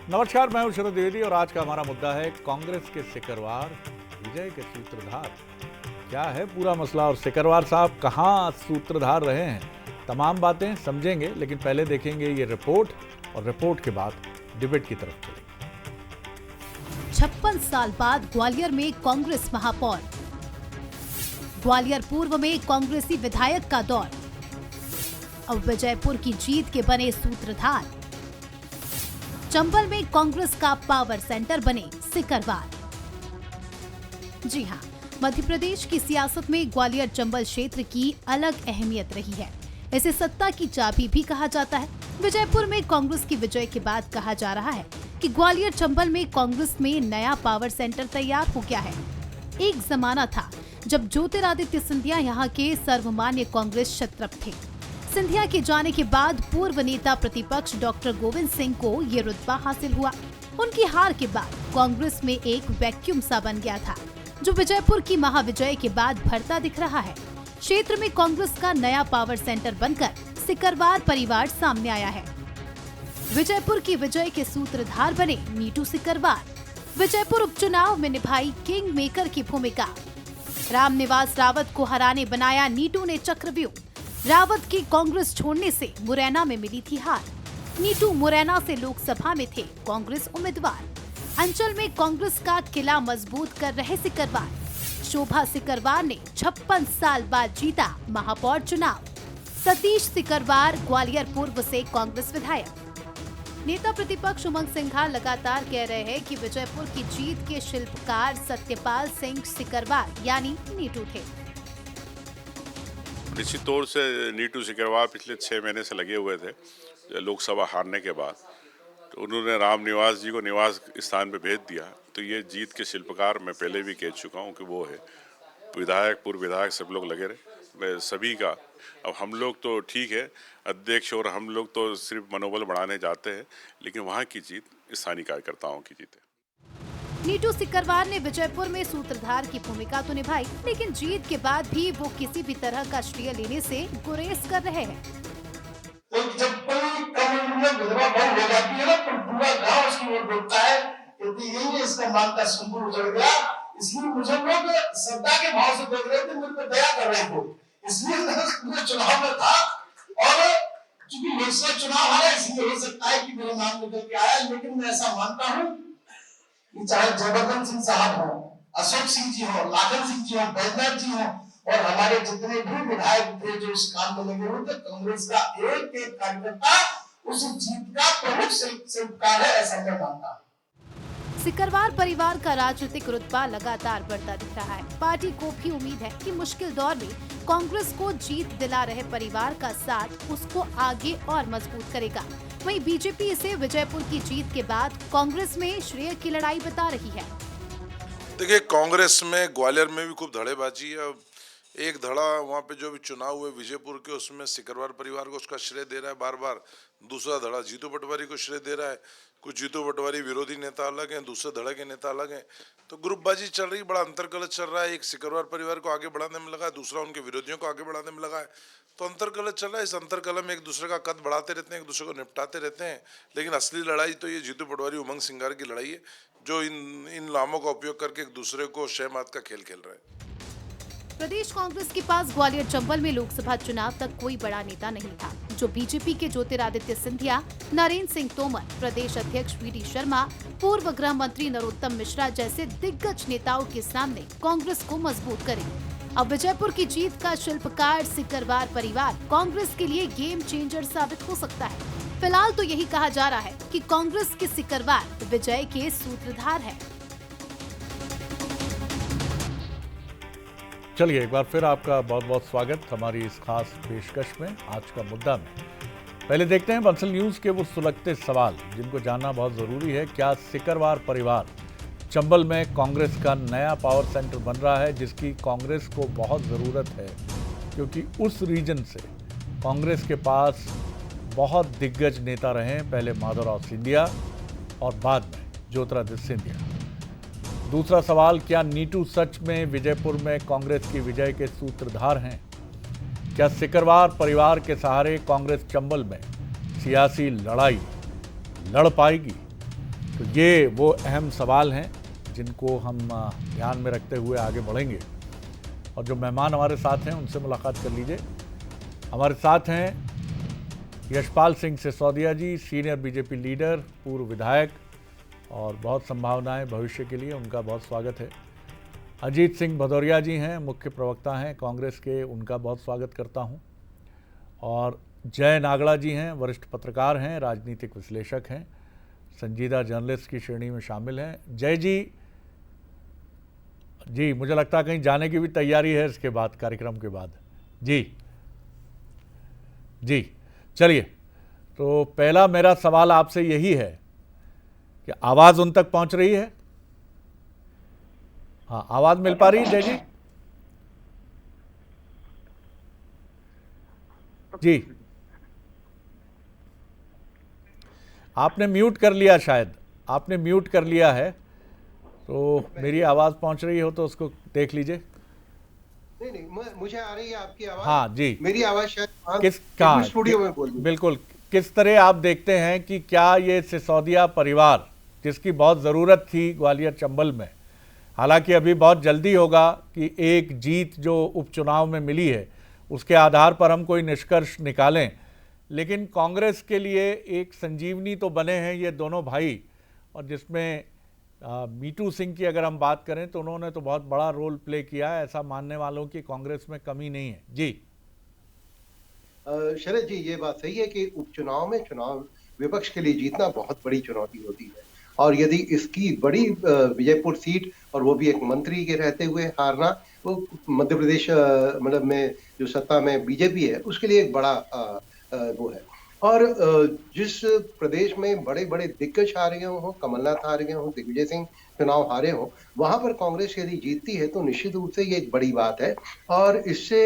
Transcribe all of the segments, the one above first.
नमस्कार, मैं हूं शरद द्विवेदी और आज का हमारा मुद्दा है कांग्रेस के सिकरवार विजय के सूत्रधार। क्या है पूरा मसला और सिकरवार साहब कहां सूत्रधार रहे हैं, तमाम बातें समझेंगे। लेकिन पहले देखेंगे ये रिपोर्ट और रिपोर्ट के बाद डिबेट की तरफ चलेंगे। 56 साल बाद ग्वालियर में कांग्रेस महापौर, ग्वालियर पूर्व में कांग्रेसी विधायक का दौर, अब विजयपुर की जीत के बने सूत्रधार, चंबल में कांग्रेस का पावर सेंटर बने सिकरवार। जी हां, मध्य प्रदेश की सियासत में ग्वालियर चंबल क्षेत्र की अलग अहमियत रही है। इसे सत्ता की चाबी भी कहा जाता है। विजयपुर में कांग्रेस की विजय के बाद कहा जा रहा है कि ग्वालियर चंबल में कांग्रेस में नया पावर सेंटर तैयार हो गया है। एक जमाना था जब ज्योतिरादित्य सिंधिया यहाँ के सर्वमान्य कांग्रेस क्षत्रप थे। सिंधिया के जाने के बाद पूर्व नेता प्रतिपक्ष डॉक्टर गोविंद सिंह को ये रुतबा हासिल हुआ। उनकी हार के बाद कांग्रेस में एक वैक्यूम सा बन गया था, जो विजयपुर की महाविजय के बाद भरता दिख रहा है। क्षेत्र में कांग्रेस का नया पावर सेंटर बनकर सिकरवार परिवार सामने आया है। विजयपुर की विजय के सूत्रधार बने नीटू सिकरवार। विजयपुर उपचुनाव में निभाई किंग मेकर की भूमिका। रामनिवास रावत को हराने बनाया नीटू ने चक्रव्यूह। रावत की कांग्रेस छोड़ने से मुरैना में मिली थी हार। नीटू मुरैना से लोकसभा में थे कांग्रेस उम्मीदवार। अंचल में कांग्रेस का किला मजबूत कर रहे सिकरवार। शोभा सिकरवार ने 56 साल बाद जीता महापौर चुनाव। सतीश सिकरवार ग्वालियर पूर्व से कांग्रेस विधायक। नेता प्रतिपक्ष उमंग सिंघा लगातार कह रहे हैं कि विजयपुर की जीत के शिल्पकार सत्यपाल सिंह सिकरवार यानी नीटू थे। निश्चित तौर से नीटू सिकरवार पिछले 6 महीने से लगे हुए थे लोकसभा हारने के बाद। तो उन्होंने रामनिवास जी को निवास स्थान पे भेज दिया। तो ये जीत के शिल्पकार मैं पहले भी कह चुका हूँ कि वो है। विधायक पूर्व विधायक सब लोग लगे रहे, मैं सभी का। अब हम लोग तो ठीक है, अध्यक्ष और हम लोग तो सिर्फ मनोबल बढ़ाने जाते हैं, लेकिन वहाँ की जीत स्थानीय कार्यकर्ताओं की जीत है। नीटू सिकरवार ने विजयपुर में सूत्रधार की भूमिका तो निभाई, लेकिन जीत के बाद भी वो किसी भी तरह का श्रेय लेने से गुरेज कर रहे हैं। तो जब कोई कम्युनिटी विधवा बहन हो जाती है ना, तो पूरा गांव उसकी ओर देखता है कि यही इसका मान का सिंदूर उजड़ गया। इसलिए मुझे लोग श्रद्धा के भाव से देख रहे थे, मुझ पर दया कर रहे थे। इसलिए मैं चुनाव में था और चूंकि लोकसभा चुनाव आ रहा है, इसलिए हो सकता है कि मेरा नाम निकल के आया। लेकिन मैं ऐसा मानता हूँ कि चाहे जयवर्धन सिंह साहब हो, अशोक सिंह जी हो, लाखन सिंह जी हो, बैजनाथ जी हो और हमारे जितने भी विधायक थे जो इस काम में लगे हुए थे, कांग्रेस का एक एक कार्यकर्ता उस जीत का प्रमुख शिल्पकार है, ऐसा मैं मानता हूँ। सिकरवार परिवार का राजनीतिक रुतबा लगातार बढ़ता दिख रहा है। पार्टी को भी उम्मीद है कि मुश्किल दौर में कांग्रेस को जीत दिला रहे परिवार का साथ उसको आगे और मजबूत करेगा। वहीं बीजेपी इसे विजयपुर की जीत के बाद कांग्रेस में श्रेय की लड़ाई बता रही है। देखिए, कांग्रेस में ग्वालियर में भी खूब धड़ेबाजी है। एक धड़ा वहाँ पे जो भी चुनाव हुए विजयपुर के, उसमें सिकरवार परिवार को उसका श्रेय दे रहा है बार बार। दूसरा धड़ा जीतू पटवारी को श्रेय दे रहा है। कुछ जीतू पटवारी विरोधी नेता अलग हैं, दूसरे धड़े के नेता अलग हैं। तो ग्रुपबाजी चल रही, बड़ा अंतरकलह चल रहा है। एक सिकरवार परिवार को आगे बढ़ाने में लगा है, दूसरा उनके विरोधियों को आगे बढ़ाने में लगा है। तो अंतरकलह चल रहा है। इस अंतरकलह में एक दूसरे का कद बढ़ाते रहते हैं, एक दूसरे को निपटाते रहते हैं। लेकिन असली लड़ाई तो ये जीतू पटवारी उमंग सिंगार की लड़ाई है, जो इन नामों का उपयोग करके एक दूसरे को शहमात का खेल खेल रहे हैं। प्रदेश कांग्रेस के पास ग्वालियर चंबल में लोकसभा चुनाव तक कोई बड़ा नेता नहीं था, जो बीजेपी के ज्योतिरादित्य सिंधिया, नरेंद्र सिंह तोमर, प्रदेश अध्यक्ष वी.डी. शर्मा, पूर्व गृह मंत्री नरोत्तम मिश्रा जैसे दिग्गज नेताओं के सामने कांग्रेस को मजबूत करे। अब विजयपुर की जीत का शिल्पकार सिकरवार परिवार कांग्रेस के लिए गेम चेंजर साबित हो सकता है। फिलहाल तो यही कहा जा रहा है कि कांग्रेस के सिकरवार विजय के सूत्रधार है। चलिए, एक बार फिर आपका बहुत बहुत स्वागत हमारी इस खास पेशकश में। आज का मुद्दा में पहले देखते हैं बंसल न्यूज़ के वो सुलगते सवाल जिनको जानना बहुत ज़रूरी है। क्या सिकरवार परिवार चंबल में कांग्रेस का नया पावर सेंटर बन रहा है, जिसकी कांग्रेस को बहुत ज़रूरत है, क्योंकि उस रीजन से कांग्रेस के पास बहुत दिग्गज नेता रहे हैं, पहले माधवराव सिंधिया और बाद में ज्योतिरादित्य सिंधिया। दूसरा सवाल, क्या नीटू सच में विजयपुर में कांग्रेस की विजय के सूत्रधार हैं? क्या सिकरवार परिवार के सहारे कांग्रेस चंबल में सियासी लड़ाई लड़ पाएगी? तो ये वो अहम सवाल हैं जिनको हम ध्यान में रखते हुए आगे बढ़ेंगे। और जो मेहमान हमारे साथ हैं उनसे मुलाकात कर लीजिए। हमारे साथ हैं यशपाल सिंह सिसोदिया जी, सीनियर बीजेपी लीडर, पूर्व विधायक और बहुत संभावनाएं भविष्य के लिए, उनका बहुत स्वागत है। अजीत सिंह भदौरिया जी हैं, मुख्य प्रवक्ता हैं कांग्रेस के, उनका बहुत स्वागत करता हूं। और जय नागड़ा जी हैं, वरिष्ठ पत्रकार हैं, राजनीतिक विश्लेषक हैं, संजीदा जर्नलिस्ट की श्रेणी में शामिल हैं। जय जी, मुझे लगता है कहीं जाने की भी तैयारी है इसके बाद, कार्यक्रम के बाद। जी चलिए, तो पहला मेरा सवाल आपसे यही है कि आवाज़ उन तक पहुंच रही है? हाँ, आवाज़ मिल पा रही है जय जी? जी, आपने म्यूट कर लिया, शायद आपने म्यूट कर लिया है, तो मेरी आवाज़ पहुंच रही हो तो उसको देख लीजिए। नहीं, मुझे आ रही है आपकी आवाज़। हाँ जी, मेरी आवाज़ शायद किस कहाँ स्टूडियो में बोल दूं। बिल्कुल, किस तरह आप देखते हैं कि क्या ये सिसोदिया परिवार, जिसकी बहुत ज़रूरत थी ग्वालियर चंबल में, हालांकि अभी बहुत जल्दी होगा कि एक जीत जो उपचुनाव में मिली है उसके आधार पर हम कोई निष्कर्ष निकालें, लेकिन कांग्रेस के लिए एक संजीवनी तो बने हैं ये दोनों भाई। और जिसमें मीटू सिंह की अगर हम बात करें तो उन्होंने तो बहुत बड़ा रोल प्ले किया है, ऐसा मानने वालों की कांग्रेस में कमी नहीं है। जी शरद जी, ये बात सही है कि उपचुनाव में चुनाव विपक्ष के लिए जीतना बहुत बड़ी चुनौती होती है, और यदि इसकी बड़ी विजयपुर सीट और वो भी एक मंत्री के रहते हुए हारना, वो मध्य प्रदेश मतलब में जो सत्ता में बीजेपी है उसके लिए एक बड़ा वो है। और जिस प्रदेश में बड़े बड़े दिग्गज हारे हों, कमलनाथ हारे हों, दिग्विजय सिंह चुनाव हारे हों, वहां पर कांग्रेस यदि जीतती है तो निश्चित रूप से ये एक बड़ी बात है। और इससे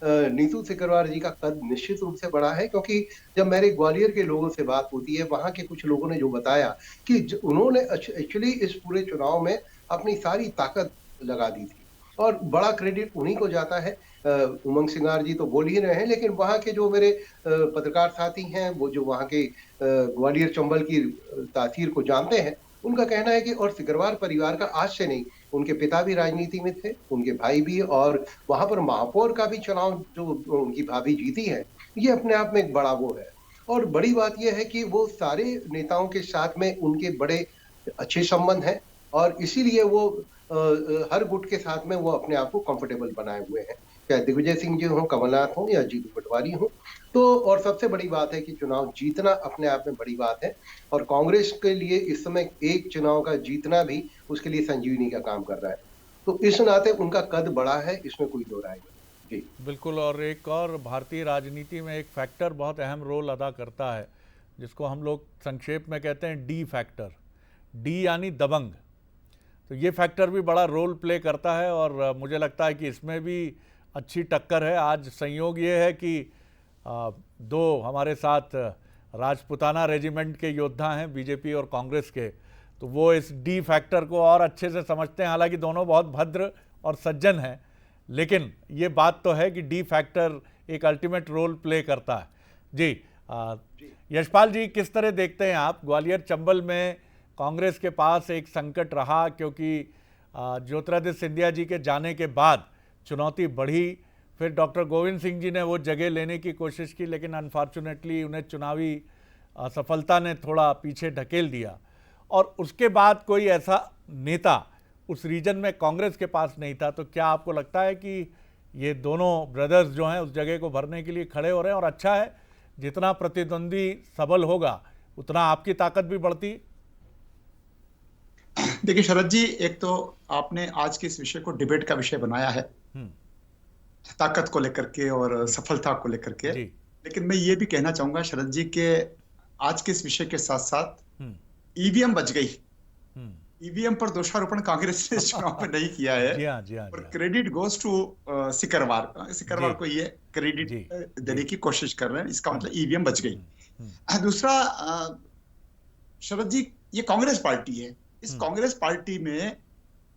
नीतू सिकरवार जी का कद निश्चित रूप से बड़ा है, क्योंकि जब मेरे ग्वालियर के लोगों से बात होती है, वहां के कुछ लोगों ने जो बताया कि उन्होंने एक्चुअली इस पूरे चुनाव में अपनी सारी ताकत लगा दी थी, और बड़ा क्रेडिट उन्हीं को जाता है। उमंग सिंगार जी तो बोल ही रहे हैं, लेकिन वहाँ के जो मेरे पत्रकार साथी हैं, वो जो वहाँ के ग्वालियर चंबल की तासीर को जानते हैं, उनका कहना है कि और सिकरवार परिवार का आज से नहीं, उनके पिता भी राजनीति में थे, उनके भाई भी, और वहां पर महापौर का भी चुनाव जो उनकी भाभी जीती है, ये अपने आप में एक बड़ा वो है। और बड़ी बात यह है कि वो सारे नेताओं के साथ में उनके बड़े अच्छे संबंध हैं, और इसीलिए वो हर गुट के साथ में वो अपने आप को कंफर्टेबल बनाए हुए हैं, चाहे दिग्विजय सिंह जी हों, कमलनाथ हों या जीतू पटवारी हों। तो और सबसे बड़ी बात है कि चुनाव जीतना अपने आप में बड़ी बात है, और कांग्रेस के लिए इस समय एक चुनाव का जीतना भी उसके लिए संजीवनी का काम कर रहा है। तो इस नाते उनका कद बड़ा है, इसमें कोई दो राय नहीं। जी बिल्कुल। और एक और भारतीय राजनीति में एक फैक्टर बहुत अहम रोल अदा करता है, जिसको हम लोग संक्षेप में कहते हैं डी फैक्टर। डी यानी दबंग। तो ये फैक्टर भी बड़ा रोल प्ले करता है, और मुझे लगता है कि इसमें भी अच्छी टक्कर है। आज संयोग ये है कि दो हमारे साथ राजपुताना रेजिमेंट के योद्धा हैं बीजेपी और कांग्रेस के, तो वो इस डी फैक्टर को और अच्छे से समझते हैं। हालांकि दोनों बहुत भद्र और सज्जन हैं, लेकिन ये बात तो है कि डी फैक्टर एक अल्टीमेट रोल प्ले करता है। जी यशपाल जी, किस तरह देखते हैं आप? ग्वालियर चंबल में कांग्रेस के पास एक संकट रहा, क्योंकि ज्योतिरादित्य सिंधिया जी के जाने के बाद चुनौती बढ़ी। फिर डॉक्टर गोविंद सिंह जी ने वो जगह लेने की कोशिश की, लेकिन अनफॉर्चुनेटली उन्हें चुनावी असफलता ने थोड़ा पीछे ढकेल दिया। और उसके बाद कोई ऐसा नेता उस रीजन में कांग्रेस के पास नहीं था। तो क्या आपको लगता है कि ये दोनों ब्रदर्स जो हैं उस जगह को भरने के लिए खड़े हो रहे हैं? और अच्छा है, जितना प्रतिद्वंदी सबल होगा उतना आपकी ताकत भी बढ़ती। देखिए शरद जी, एक तो आपने आज के इस विषय को डिबेट का विषय बनाया है, ताकत को लेकर के और सफलता को लेकर के। लेकिन मैं ये भी कहना चाहूंगा शरद जी के आज के इस विषय के साथ साथ ईवीएम बच गई। ईवीएम पर दोषारोपण कांग्रेस ने चुनाव में नहीं किया है। जी हाँ, जी हाँ, और क्रेडिट गोज टू सिकरवार को ये क्रेडिट देने की कोशिश कर रहे हैं। इसका मतलब ईवीएम बच गई। दूसरा शरद जी, ये कांग्रेस पार्टी है। इस कांग्रेस पार्टी में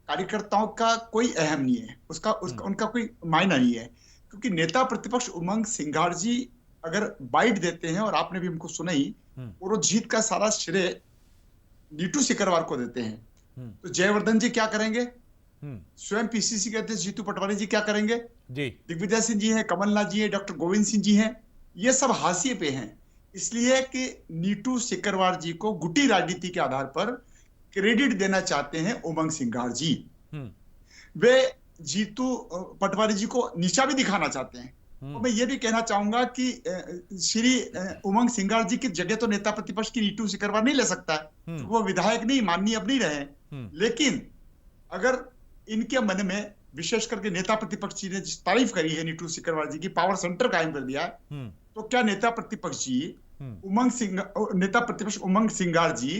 कार्यकर्ताओं का कोई अहम नहीं है, उनका कोई मायना नहीं है, क्योंकि नेता प्रतिपक्ष उमंग सिंघार जी अगर बाइट देते हैं, और आपने भी उनको सुना ही, और वो जीत का सारा श्रेय नीटू सिकरवार को देते हैं तो जयवर्धन जी क्या करेंगे, स्वयं पीसीसी के अध्यक्ष जीतू पटवारी जी क्या करेंगे, जी दिग्विजय सिंह जी हैं, कमलनाथ जी हैं, डॉक्टर गोविंद सिंह जी हैं, ये सब हाशिए पे हैं। इसलिए कि नीटू सिकरवार जी को गुटी राजनीति के आधार पर क्रेडिट देना चाहते हैं उमंग सिंगार जी। वे जीतू पटवारी जी को नीचा भी दिखाना चाहते हैं। तो मैं ये भी कहना चाहूंगा कि श्री उमंग सिंगार जी की जगह तो नेता प्रतिपक्ष की नीटू सिकरवार नहीं ले सकता है, वो विधायक नहीं, माननीय अब नहीं रहे। लेकिन अगर इनके मन में विशेष करके नेता प्रतिपक्ष जी ने जिस तारीफ करी है नीटू सिकरवार जी की, पावर सेंटर कायम कर दिया है, तो क्या नेता प्रतिपक्ष उमंग सिंगार जी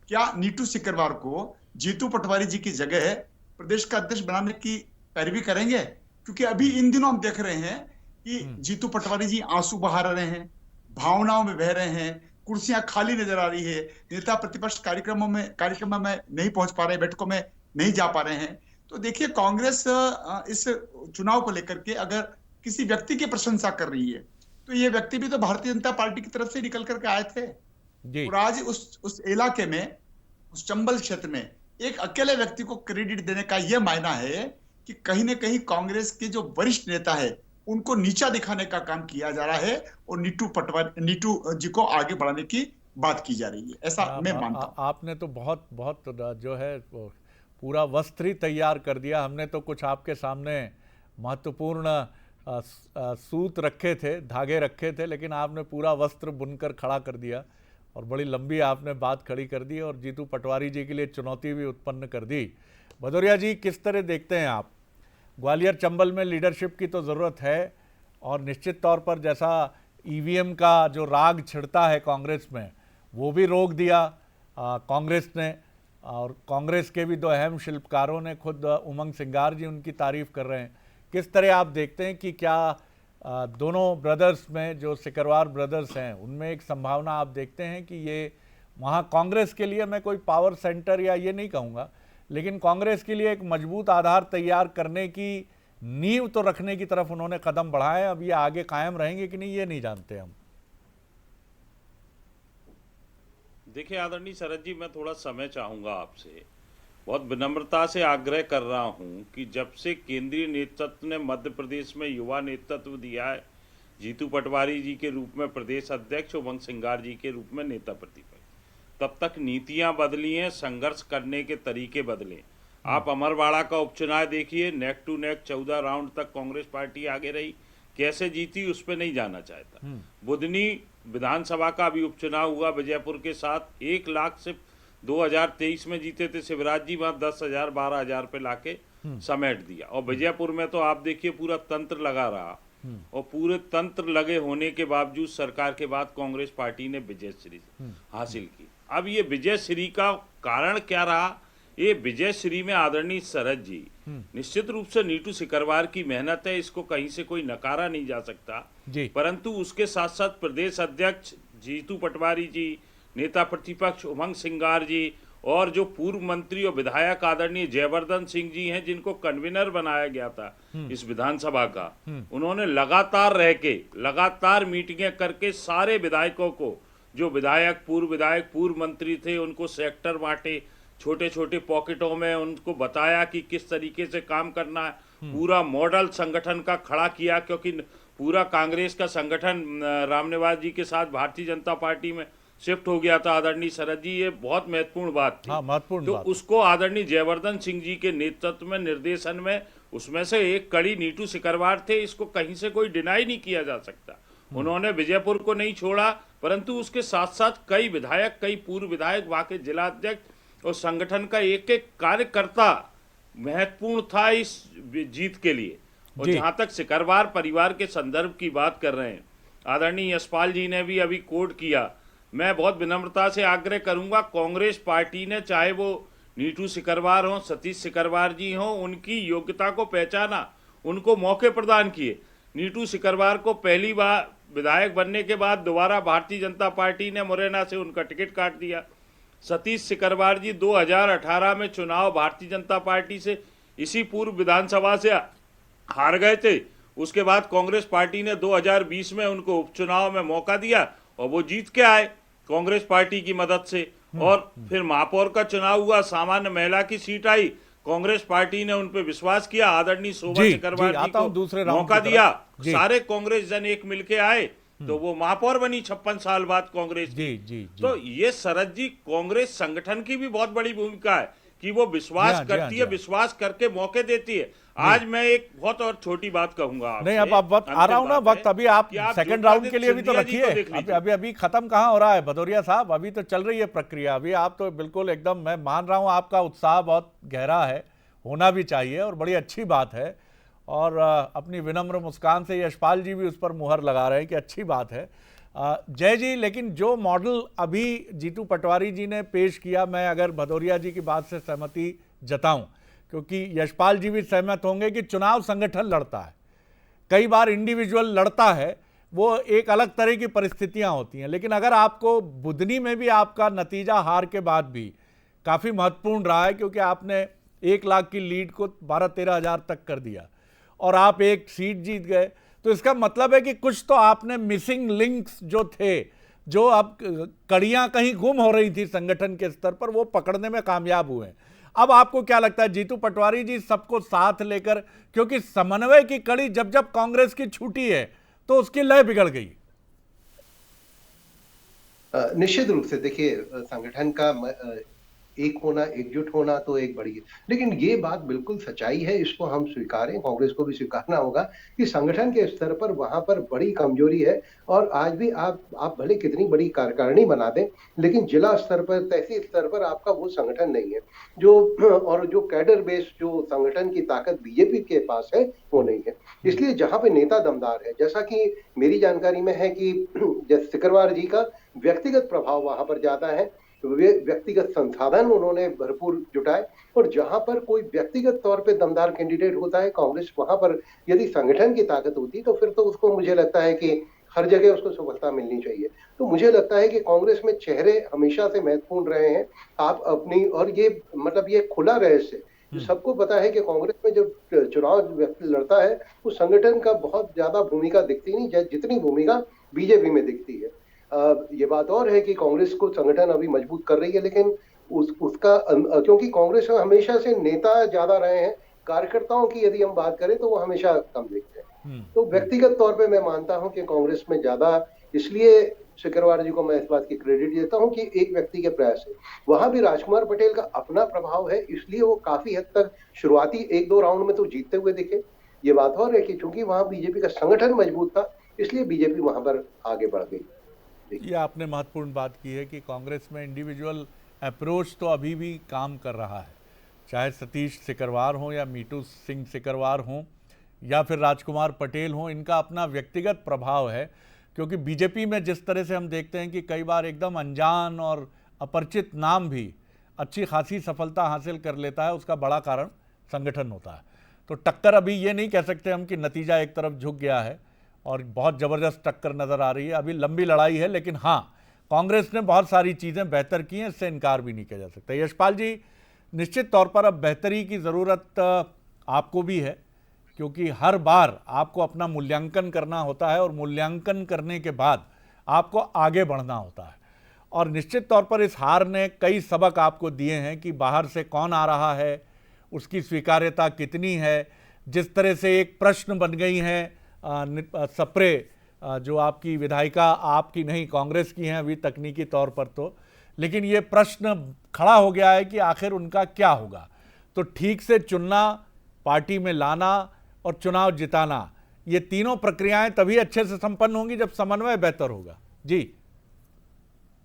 क्या नीटू सिकरवार को जीतू पटवारी जी की जगह प्रदेश का अध्यक्ष बनाने की पैरवी करेंगे? क्योंकि अभी इन दिनों हम देख रहे हैं कि जीतू पटवारी जी आंसू बहा रहे हैं, भावनाओं में बह रहे हैं, कुर्सियां खाली नजर आ रही है, नेता प्रतिपक्ष कार्यक्रम में नहीं पहुंच पा रहे, बैठकों में नहीं जा पा रहे हैं। तो देखिए, कांग्रेस इस चुनाव को लेकर के अगर किसी व्यक्ति की प्रशंसा कर रही है तो ये व्यक्ति भी तो भारतीय जनता पार्टी की तरफ से निकल करके आए थे जी। और आज उस इलाके में, उस चंबल क्षेत्र में एक अकेले व्यक्ति को क्रेडिट देने का यह मायना है कि कहीं ना कहीं कांग्रेस के जो वरिष्ठ नेता है उनको नीचा दिखाने का काम किया जा रहा है और नीटू जी को आगे बढ़ाने की बात की जा रही है, ऐसा मैं मानता हूं। आपने तो बहुत बहुत जो है पूरा वस्त्र ही तैयार कर दिया। हमने तो कुछ आपके सामने महत्वपूर्ण सूत रखे थे, धागे रखे थे, लेकिन आपने पूरा वस्त्र बुनकर खड़ा कर दिया और बड़ी लंबी आपने बात खड़ी कर दी और जीतू पटवारी जी के लिए चुनौती भी उत्पन्न कर दी। भदौरिया जी, किस तरह देखते हैं आप? ग्वालियर चंबल में लीडरशिप की तो ज़रूरत है और निश्चित तौर पर जैसा ईवीएम का जो राग छिड़ता है कांग्रेस में, वो भी रोक दिया कांग्रेस ने, और कांग्रेस के भी दो अहम शिल्पकारों ने, खुद उमंग सिंगार जी उनकी तारीफ कर रहे हैं। किस तरह आप देखते हैं कि क्या दोनों ब्रदर्स में, जो सिकरवार ब्रदर्स हैं, उनमें एक संभावना आप देखते हैं कि ये वहाँ कांग्रेस के लिए, मैं कोई पावर सेंटर या ये नहीं कहूँगा, लेकिन कांग्रेस के लिए एक मजबूत आधार तैयार करने की नींव तो रखने की तरफ उन्होंने कदम बढ़ाए, अब ये आगे कायम रहेंगे कि नहीं ये नहीं जानते हम। देखिए आदरणीय शरद जी, मैं थोड़ा समय चाहूँगा आपसे, बहुत विनम्रता से आग्रह कर रहा हूँ कि जब से केंद्रीय नेतृत्व ने मध्य प्रदेश में युवा नेतृत्व दिया है, जीतू पटवारी जी के रूप में प्रदेश अध्यक्ष, उमंग सिंगार जी के रूप में नेता प्रतिपक्ष, तब तक नीतियां बदली हैं, संघर्ष करने के तरीके बदले। आप अमरवाड़ा का उपचुनाव देखिए, नेक टू नेक 14 राउंड तक कांग्रेस पार्टी आगे रही, कैसे जीती उस पर नहीं जाना चाहता। बुधनी विधानसभा का भी उपचुनाव हुआ विजयपुर के साथ, 1 लाख से 2023 में जीते थे शिवराज जी, वहां 10,000 12,000 पे लाके समेट दिया। और विजयपुर में तो आप देखिए पूरा तंत्र लगा रहा, और पूरे तंत्र लगे होने के बावजूद सरकार के बाद कांग्रेस पार्टी ने विजय श्री हासिल की। अब ये विजय श्री का कारण क्या रहा? ये विजय श्री में आदरणीय शरद जी, निश्चित रूप से नीटू सिकरवार की मेहनत है, इसको कहीं से कोई नकारा नहीं जा सकता जी। परंतु उसके साथ साथ प्रदेश अध्यक्ष जीतू पटवारी जी, नेता प्रतिपक्ष उमंग सिंगार जी, और जो पूर्व मंत्री और विधायक आदरणीय जयवर्धन सिंह जी हैं, जिनको कन्वीनर बनाया गया था इस विधानसभा का, उन्होंने लगातार मीटिंगें करके सारे विधायकों को, जो विधायक, पूर्व मंत्री थे, उनको सेक्टर बांटे, छोटे छोटे पॉकेटों में उनको बताया कि किस तरीके से काम करना है, पूरा मॉडल संगठन का खड़ा किया, क्योंकि पूरा कांग्रेस का संगठन रामनिवास जी के साथ भारतीय जनता पार्टी में शिफ्ट हो गया था आदरणीय शरद जी, ये बहुत महत्वपूर्ण बात थी। महत्वपूर्ण बात। उसको आदरणीय जयवर्धन सिंह जी के नेतृत्व में, निर्देशन में, उसमें से एक कड़ी नीटू सिकरवार थे, इसको कहीं से कोई डिनाई नहीं किया जा सकता। उन्होंने विजयपुर को नहीं छोड़ा, परंतु उसके साथ साथ कई विधायक, कई पूर्व विधायक, वहां के जिला अध्यक्ष और संगठन का एक एक कार्यकर्ता महत्वपूर्ण था इस जीत के लिए। और जहां तक सिकरवार परिवार के संदर्भ की बात कर रहे हैं, आदरणीय यशपाल जी ने भी अभी कोट किया, मैं बहुत विनम्रता से आग्रह करूंगा, कांग्रेस पार्टी ने, चाहे वो नीटू सिकरवार हो, सतीश सिकरवार जी हो, उनकी योग्यता को पहचाना, उनको मौके प्रदान किए। नीटू सिकरवार को पहली बार विधायक बनने के बाद दोबारा भारतीय जनता पार्टी ने मुरैना से उनका टिकट काट दिया। सतीश सिकरवार जी 2018 में चुनाव भारतीय जनता पार्टी से इसी पूर्व विधानसभा से हार गए थे, उसके बाद कांग्रेस पार्टी ने 2020 में उनको उपचुनाव में मौका दिया और वो जीत के आए कांग्रेस पार्टी की मदद से। और फिर महापौर का चुनाव हुआ, सामान्य महिला की सीट आई, कांग्रेस पार्टी ने उन पे विश्वास किया, आदरणीय शोभा सिकरवार जी को दूसरे राउंड मौका दिया, सारे कांग्रेस जन एक मिलके आए, तो वो महापौर बनी 56 साल बाद कांग्रेस की। तो ये शरद जी, कांग्रेस संगठन की भी बहुत बड़ी भूमिका है कि वो विश्वास करती है, विश्वास करके मौके देती है। आज मैं एक बहुत और छोटी बात कहूंगा नहीं, अब वक्त आ रहा हूं ना, वक्त अभी आप सेकंड राउंड के लिए भी तो रखिए। अभी खत्म कहां हो रहा है भदौरिया साहब, अभी तो चल रही है प्रक्रिया। अभी आप तो बिल्कुल एकदम, मैं मान रहा हूं आपका उत्साह बहुत गहरा है, होना भी चाहिए और बड़ी अच्छी बात है। और अपनी विनम्र मुस्कान से यशपाल जी भी उस पर मुहर लगा रहे हैं कि अच्छी बात है। जय जी, लेकिन जो मॉडल अभी जीतू पटवारी जी ने पेश किया, मैं अगर भदौरिया जी की बात से सहमति जताऊं, क्योंकि यशपाल जी भी सहमत होंगे कि चुनाव संगठन लड़ता है, कई बार इंडिविजुअल लड़ता है, वो एक अलग तरह की परिस्थितियां होती हैं। लेकिन अगर आपको बुधनी में भी आपका नतीजा हार के बाद भी काफ़ी महत्वपूर्ण रहा है, क्योंकि आपने 1 लाख की लीड को 12-13 हज़ार तक कर दिया और आप एक सीट जीत गए, तो इसका मतलब है कि कुछ तो आपने मिसिंग लिंक्स जो थे, जो अब कड़ियां कहीं गुम हो रही थी संगठन के स्तर पर, वो पकड़ने में कामयाब हुए। अब आपको क्या लगता है जीतू पटवारी जी सबको साथ लेकर, क्योंकि समन्वय की कड़ी जब जब कांग्रेस की छूटी है तो उसकी लय बिगड़ गई। निश्चित रूप से देखिए, संगठन का एक होना, एकजुट होना तो एक बड़ी, लेकिन ये बात बिल्कुल सच्चाई है, इसको हम स्वीकारें, कांग्रेस को भी स्वीकारना होगा कि संगठन के स्तर पर वहां पर बड़ी कमजोरी है। और आज भी आप भले कितनी बड़ी कार्यकारिणी बना दें, लेकिन जिला स्तर पर, तहसील स्तर पर आपका वो संगठन नहीं है और जो कैडर बेस्ड जो संगठन की ताकत बीजेपी के पास है वो नहीं है। इसलिए जहां पे नेता दमदार है, जैसा कि मेरी जानकारी में है कि सिकरवार जी का व्यक्तिगत प्रभाव वहां पर ज्यादा है, वे व्यक्तिगत संसाधन उन्होंने भरपूर जुटाए, और जहां पर कोई व्यक्तिगत तौर पे दमदार कैंडिडेट होता है कांग्रेस, वहां पर यदि संगठन की ताकत होती तो फिर तो उसको, मुझे लगता है कि हर जगह उसको सफलता मिलनी चाहिए। तो मुझे लगता है कि कांग्रेस में चेहरे हमेशा से महत्वपूर्ण रहे हैं। आप अपनी, और ये मतलब ये खुला रहस्य जो सबको पता है कि कांग्रेस में जो चुनाव व्यक्ति लड़ता है वो संगठन का बहुत ज्यादा भूमिका दिखती नहीं, जितनी भूमिका बीजेपी में दिखती है। ये बात और है कि कांग्रेस को संगठन अभी मजबूत कर रही है, लेकिन उसका क्योंकि कांग्रेस में हमेशा से नेता ज्यादा रहे हैं, कार्यकर्ताओं की यदि हम बात करें तो वो हमेशा कम दिखते हैं। तो व्यक्तिगत तौर पे मैं मानता हूं कि कांग्रेस में ज्यादा, इसलिए सिकरवार जी को मैं इस बात की क्रेडिट देता हूं कि एक व्यक्ति के प्रयास है। वहां भी राजकुमार पटेल का अपना प्रभाव है, इसलिए वो काफी हद तक शुरुआती 1-2 राउंड में तो जीतते हुए दिखे। ये बात और है कि चूंकि वहां बीजेपी का संगठन मजबूत था, इसलिए बीजेपी वहां पर आगे बढ़ गई। ये आपने महत्वपूर्ण बात की है कि कांग्रेस में इंडिविजुअल अप्रोच तो अभी भी काम कर रहा है, चाहे सतीश सिकरवार हो या मीटू सिंह सिकरवार हो या फिर राजकुमार पटेल हो, इनका अपना व्यक्तिगत प्रभाव है। क्योंकि बीजेपी में जिस तरह से हम देखते हैं कि कई बार एकदम अनजान और अपरिचित नाम भी अच्छी खासी सफलता हासिल कर लेता है, उसका बड़ा कारण संगठन होता है। तो टक्कर अभी ये नहीं कह सकते हम कि नतीजा एक तरफ झुक गया है और बहुत ज़बरदस्त टक्कर नज़र आ रही है, अभी लंबी लड़ाई है। लेकिन हाँ, कांग्रेस ने बहुत सारी चीज़ें बेहतर की हैं, इससे इनकार भी नहीं किया जा सकता। यशपाल जी, निश्चित तौर पर अब बेहतरी की ज़रूरत आपको भी है, क्योंकि हर बार आपको अपना मूल्यांकन करना होता है और मूल्यांकन करने के बाद आपको आगे बढ़ना होता है। और निश्चित तौर पर इस हार ने कई सबक आपको दिए हैं कि बाहर से कौन आ रहा है, उसकी स्वीकार्यता कितनी है। जिस तरह से एक प्रश्न बन गई हैं सप्रे, जो आपकी विधायिका, आपकी नहीं कांग्रेस की हैं अभी तकनीकी तौर पर तो, लेकिन ये प्रश्न खड़ा हो गया है कि आखिर उनका क्या होगा। तो ठीक से चुनना, पार्टी में लाना और चुनाव जिताना, ये तीनों प्रक्रियाएं तभी अच्छे से संपन्न होंगी जब समन्वय बेहतर होगा। जी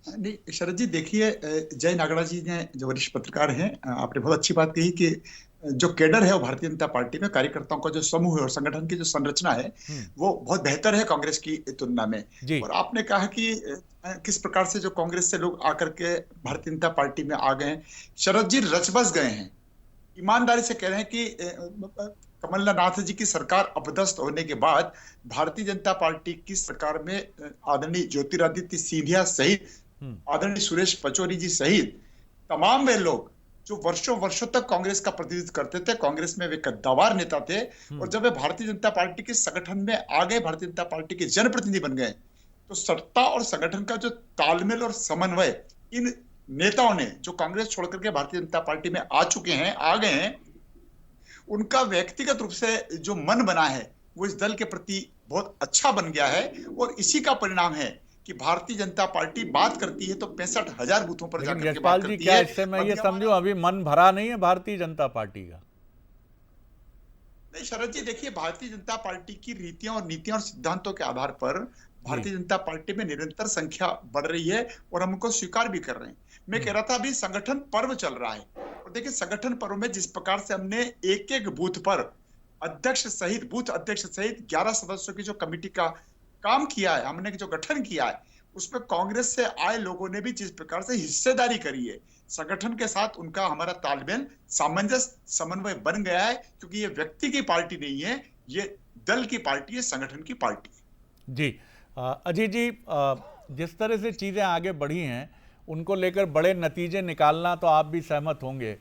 नहीं शरद जी, देखिए जय नागड़ा जी ने, जो वरिष्ठ पत्रकार हैं, आपने बहुत अच्छी बात कही कि जो कैडर है वो भारतीय जनता पार्टी में कार्यकर्ताओं का जो समूह है और संगठन की जो संरचना है वो बहुत बेहतर है कांग्रेस की तुलना में। और आपने कहा कि किस प्रकार से जो कांग्रेस से लोग आकर के भारतीय जनता पार्टी में आ गए हैं। शरद जी रच बस गए हैं, ईमानदारी से कह रहे हैं कि कमलनाथ जी की सरकार अपदस्थ होने के बाद भारतीय जनता पार्टी की सरकार में आदरणीय ज्योतिरादित्य सिंधिया सहित, आदरणीय सुरेश पचौरी जी सहित तमाम वे लोग जो वर्षों तक कांग्रेस का प्रतिनिधित्व करते थे, कांग्रेस में वे कद्दावर नेता थे, और जब वे भारतीय जनता पार्टी के संगठन में आ गए, भारतीय जनता पार्टी के जनप्रतिनिधि बन गए, तो सत्ता और संगठन का जो तालमेल और समन्वय इन नेताओं ने जो कांग्रेस छोड़ करके भारतीय जनता पार्टी में आ चुके हैं, आ गए हैं, उनका व्यक्तिगत रूप से जो मन बना है वो इस दल के प्रति बहुत अच्छा बन गया है। और इसी का परिणाम है कि भारतीय जनता पार्टी बात करती है तो 65,000 बूथों पर लेकिन जाकर के यशपाल बात जी, करती क्या है। इससे मैं ये अभी समझूं अभी मन भरा नहीं है भारतीय जनता पार्टी का? नहीं शरद जी, देखिए, भारतीय जनता पार्टी की रीतियों और नीतियों और सिद्धांतों के आधार पर भारतीय जनता पार्टी में निरंतर संख्या बढ़ रही है और हम उनको स्वीकार भी कर रहे हैं। मैं कह रहा था अभी संगठन पर्व चल रहा है, और देखिए संगठन पर्व में जिस प्रकार से हमने एक एक बूथ पर अध्यक्ष सहित, बूथ अध्यक्ष सहित 11 सदस्यों की जो कमेटी का काम किया है, हमने जो गठन किया है, उसमें कांग्रेस से आए लोगों ने भी जिस प्रकार से हिस्सेदारी करी है, संगठन के साथ उनका हमारा तालमेल, सामंजस्य, समन्वय बन गया है। क्योंकि ये व्यक्ति की पार्टी नहीं है, ये दल की पार्टी है, संगठन की पार्टी है। जी अजीत जी, जिस तरह से चीज़ें आगे बढ़ी हैं उनको लेकर बड़े नतीजे निकालना तो आप भी सहमत होंगे,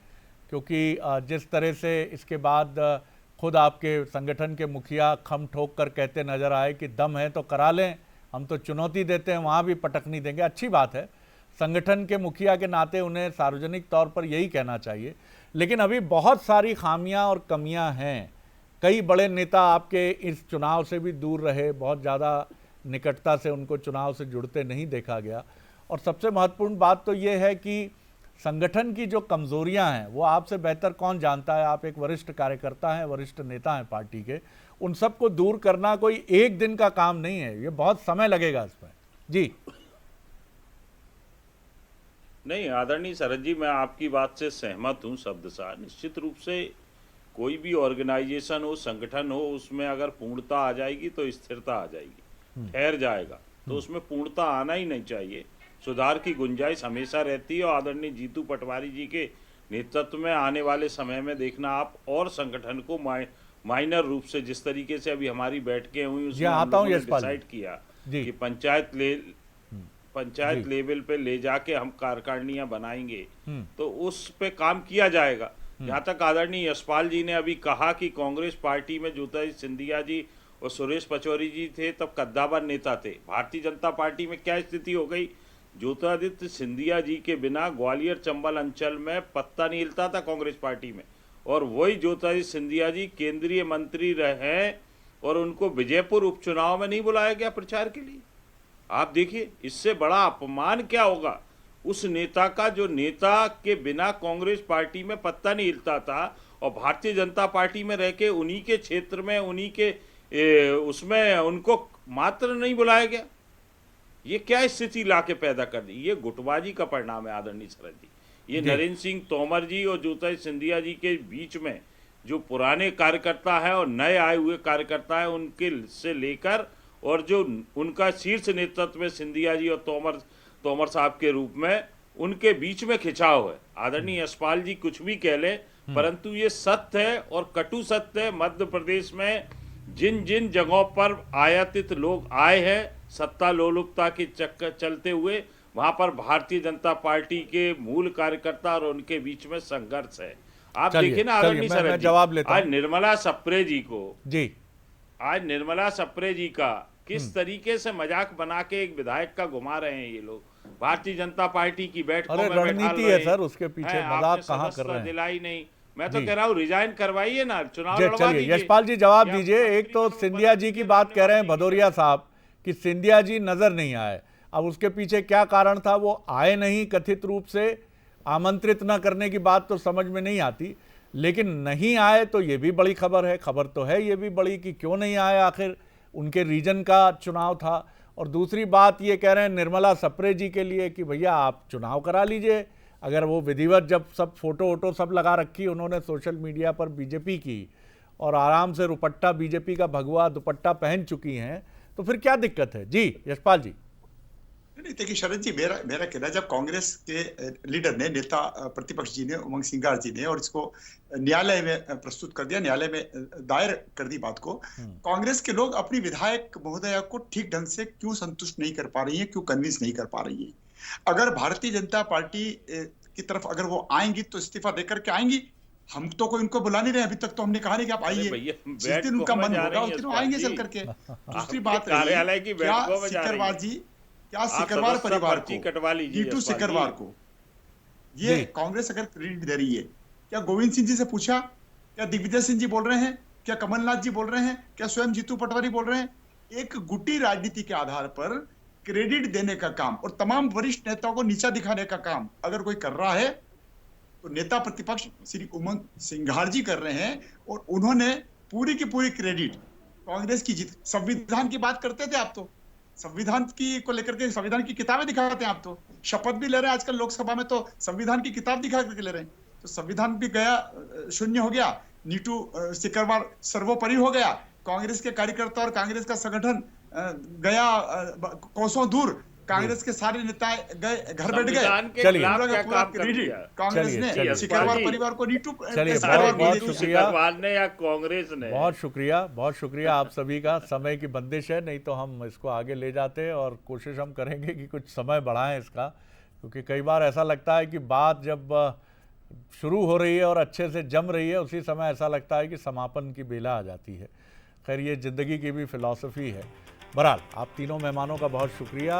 क्योंकि जिस तरह से इसके बाद खुद आपके संगठन के मुखिया खम ठोक कर कहते नजर आए कि दम है तो करा लें, हम तो चुनौती देते हैं, वहाँ भी पटक नहीं देंगे। अच्छी बात है, संगठन के मुखिया के नाते उन्हें सार्वजनिक तौर पर यही कहना चाहिए। लेकिन अभी बहुत सारी खामियां और कमियां हैं। कई बड़े नेता आपके इस चुनाव से भी दूर रहे, बहुत ज़्यादा निकटता से उनको चुनाव से जुड़ते नहीं देखा गया। और सबसे महत्वपूर्ण बात तो ये है कि संगठन की जो कमज़ोरियां हैं वो आपसे बेहतर कौन जानता है। आप एक वरिष्ठ कार्यकर्ता हैं, वरिष्ठ नेता हैं पार्टी के, उन सबको दूर करना कोई एक दिन का काम नहीं है, ये बहुत समय लगेगा इसमें। जी नहीं आदरणीय शरद जी, मैं आपकी बात से सहमत हूँ शब्दशः। निश्चित रूप से कोई भी ऑर्गेनाइजेशन हो, संगठन हो, उसमें अगर पूर्णता आ जाएगी तो स्थिरता आ जाएगी। ठहर जाएगा तो उसमें पूर्णता आना ही नहीं चाहिए। सुधार की गुंजाइश हमेशा रहती है। और आदरणीय जीतू पटवारी जी के नेतृत्व में आने वाले समय में देखना आप, और संगठन को माइनर रूप से जिस तरीके से अभी हमारी बैठकें हुई उसमें हम लोगों ने डिसाइड किया कि पंचायत लेवल पे ले जाके हम कार्यकारिणियां बनाएंगे, तो उस पे काम किया जाएगा। यहाँ तक आदरणीय यशपाल जी ने अभी कहा कि कांग्रेस पार्टी में ज्योतिरादित्य सिंधिया जी और सुरेश पचौरी जी थे तब कद्दावर नेता थे। भारतीय जनता पार्टी में क्या स्थिति हो गई, ज्योतिरादित्य सिंधिया जी के बिना ग्वालियर चंबल अंचल में पत्ता नहीं हिलता था कांग्रेस पार्टी में। और वही ज्योतिरादित्य सिंधिया जी केंद्रीय मंत्री रहे और उनको विजयपुर उपचुनाव में नहीं बुलाया गया प्रचार के लिए। आप देखिए इससे बड़ा अपमान क्या होगा उस नेता का, जो नेता के बिना कांग्रेस पार्टी में पत्ता नहीं हिलता था और भारतीय जनता पार्टी में रह के उन्हीं के क्षेत्र में, उन्हीं के उसमें उनको मात्र नहीं बुलाया गया। ये क्या स्थिति लाके पैदा कर दी, ये गुटबाजी का परिणाम है आदरणीय शरद जी। ये नरेंद्र सिंह तोमर जी और ज्योतिरादित्य सिंधिया जी के बीच में जो पुराने कार्यकर्ता है और नए आए हुए कार्यकर्ता है, उनके से लेकर और जो उनका शीर्ष नेतृत्व में सिंधिया जी और तोमर साहब के रूप में, उनके बीच में खिंचाव है। आदरणीय यशपाल जी कुछ भी कह लें, परंतु ये सत्य है और कटु सत्य है। मध्य प्रदेश में जिन जिन जगहों पर आयातित लोग आए हैं सत्ता लोलुपता के चक्कर चलते हुए, वहां पर भारतीय जनता पार्टी के मूल कार्यकर्ता और उनके बीच में संघर्ष है। आप देखिए ना आदरणीय शरद जी, आज निर्मला सप्रे जी का किस तरीके से मजाक बना के एक विधायक का घुमा रहे हैं ये लोग। भारतीय जनता पार्टी की बैठकों में रणनीति है सर, उसके पीछे मजाक कहाँ कर रहे हैं। दिलाई नहीं, मैं तो कह रहा हूँ रिजाइन करवाइए ना, चुनाव लड़वा दीजिए। यशपाल जी जवाब दीजिए। एक तो सिंधिया जी की बात कह रहे हैं भदौरिया साहब कि सिंधिया जी नजर नहीं आए, अब उसके पीछे क्या कारण था, वो आए नहीं, कथित रूप से आमंत्रित न करने की बात तो समझ में नहीं आती, लेकिन नहीं आए तो ये भी बड़ी खबर है। खबर तो है ये भी बड़ी कि क्यों नहीं आए, आखिर उनके रीजन का चुनाव था। और दूसरी बात ये कह रहे हैं निर्मला सप्रे जी के लिए कि भैया आप चुनाव करा लीजिए। अगर वो विधिवत, जब सब फोटो वोटो सब लगा रखी उन्होंने सोशल मीडिया पर बीजेपी की और आराम से रुपट्टा बीजेपी का भगवा दुपट्टा पहन चुकी हैं, तो फिर क्या दिक्कत है। जी यशपाल जी। नहीं देखिए शरद जी, मेरा कहना है, जब कांग्रेस के लीडर ने, नेता प्रतिपक्ष जी ने, उमंग सिंगार जी ने, और इसको न्यायालय में प्रस्तुत कर दिया, न्यायालय में दायर कर दी बात को, कांग्रेस के लोग अपनी विधायक महोदया को ठीक ढंग से क्यों संतुष्ट नहीं कर पा रही है, क्यों कन्विंस नहीं कर पा रही है। अगर भारतीय जनता पार्टी की तरफ अगर वो आएंगी तो इस्तीफा देकर के आएंगी। हम तो कोई उनको बुला नहीं रहे, अभी तक तो हमने कहा नहीं कि आप आइए, जिस दिन उनका मन होगा उस दिन आएंगे चल करके। दूसरी बात क्या सिकरवार परिवार को, नीतू सिकरवार को ये जी। कांग्रेस अगर क्रेडिट दे रही है, क्या गोविंद सिंह जी से पूछा, क्या दिग्विजय सिंह जी बोल रहे हैं, क्या कमलनाथ जी बोल रहे हैं, क्या स्वयं जीतू पटवारी बोल रहे हैं? एक गुटी राजनीति के आधार पर क्रेडिट देने का काम और तमाम वरिष्ठ नेताओं को नीचा दिखाने का काम अगर कोई कर रहा है तो नेता प्रतिपक्ष श्री उमंग सिंघार जी कर रहे हैं, और उन्होंने पूरी की पूरी क्रेडिट कांग्रेस की जीत। संविधान की बात करते थे आप, तो संविधान की को लेकर के संविधान की किताबें दिखाते हैं आप, तो शपथ भी ले रहे हैं आजकल लोकसभा में, तो संविधान की किताब दिखा करके ले रहे हैं। तो संविधान भी गया, शून्य हो गया, नीटू सिकरवार सर्वोपरि हो गया, कांग्रेस के कार्यकर्ता और कांग्रेस का संगठन गया कोसों दूर, कांग्रेस के सारे नेता गए घर बैठ संविधान गए। के चलिए। खिलाफ क्या पूरा काम कर क्रेडिट दिया? कांग्रेस चलिए। ने सिकरवार जी। परिवार को नीटू चलिए, सिकरवार बहुत नीटू शुक्रिया। सिकरवार ने या कांग्रेस ने? बहुत शुक्रिया आप सभी का। समय की बंदिश है, नहीं तो हम इसको आगे ले जाते और कोशिश हम करेंगे कि कुछ समय बढ़ाएं इसका, क्योंकि कई बार ऐसा लगता है कि बात जब शुरू हो रही है और अच्छे से जम रही है, उसी समय ऐसा लगता है कि समापन की बेला आ जाती है। खैर, ये ज़िंदगी की भी फिलॉसफी है। बहरहाल, आप तीनों मेहमानों का बहुत शुक्रिया।